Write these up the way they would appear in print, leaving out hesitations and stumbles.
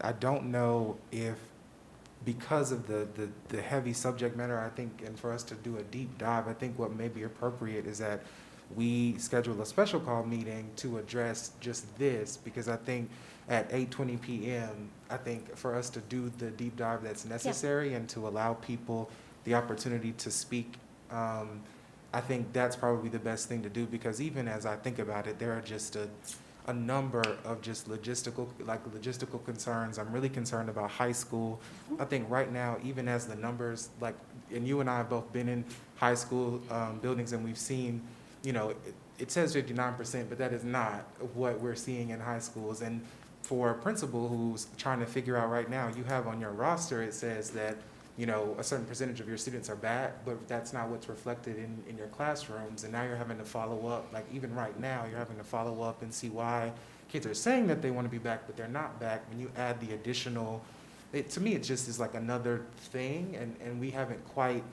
I don't know if, because of the heavy subject matter, I think, and for us to do a deep dive, I think what may be appropriate is that we schedule a special call meeting to address just this, because I think at 8:20 PM, I think for us to do the deep dive that's necessary and to allow people the opportunity to speak, I think that's probably the best thing to do, because even as I think about it, there are just a number of just logistical concerns. I'm really concerned about high school. I think right now, even as the numbers, like, and you and I have both been in high school buildings, and we've seen, you know, it says 59%, but that is not what we're seeing in high schools. And for a principal who's trying to figure out right now, you have on your roster, it says that, you know, a certain percentage of your students are back, but that's not what's reflected in your classrooms. And now you're having to follow up, like even right now, you're having to follow up and see why kids are saying that they want to be back, but they're not back. When you add the additional, to me, it just is like another thing, and we haven't quite,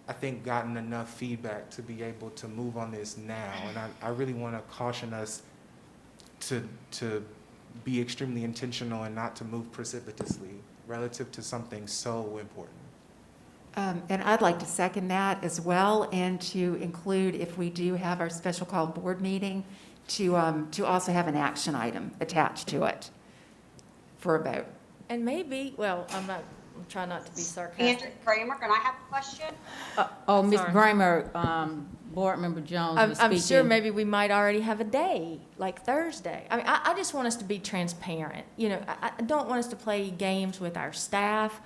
I think, gotten enough feedback to be able to move on this now. And I really want to caution us to be extremely intentional and not to move precipitously relative to something so important. And I'd like to second that as well, and to include, if we do have our special call board meeting, to also have an action item attached to it for a vote. And maybe, well, I'm trying not to be sarcastic. Andrew Kramer, can I have a question? Oh, Ms. Sorry. Bramer, Board Member Jones was I'm speaking. sure maybe we might already have a day, like Thursday. I mean, I just want us to be transparent. You know, I don't want us to play games with our staff,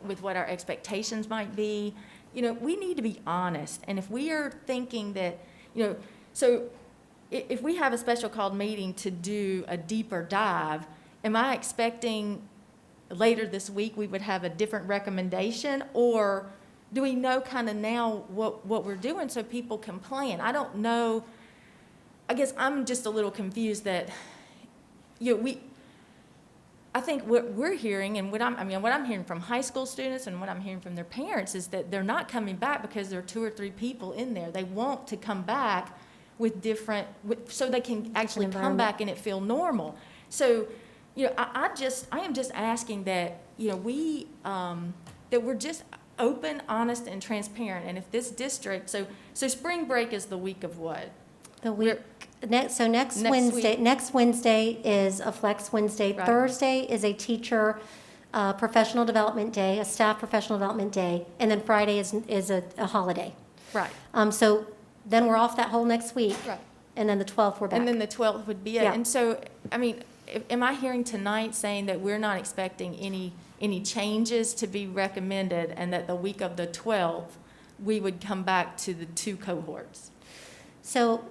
with what our expectations might be. You know, we need to be honest. And if we are thinking that, you know, so if we have a special called meeting to do a deeper dive, am I expecting later this week we would have a different recommendation? Or do we know kind of now what we're doing so people can plan? I don't know. I guess I'm just a little confused that, you know, I think what we're hearing and what I'm hearing from high school students and what I'm hearing from their parents is that they're not coming back because there are 2 or 3 people in there. They want to come back with different, so they can actually come back and it feel normal. So, you know, I am just asking that, you know, that we're just open, honest, and transparent. And if this district, so spring break is the week of what? The week, next Next Wednesday, week. next Wednesday is a Flex Wednesday. Right. Thursday is a teacher professional development day, a staff professional development day, and then Friday is a holiday. Right. So then we're off that whole next week. Right. And then the 12th we're back. And then the 12th would be it. Yeah. And so, I mean, am I hearing tonight saying that we're not expecting any changes to be recommended, and that the week of the 12th, we would come back to the 2 cohorts? So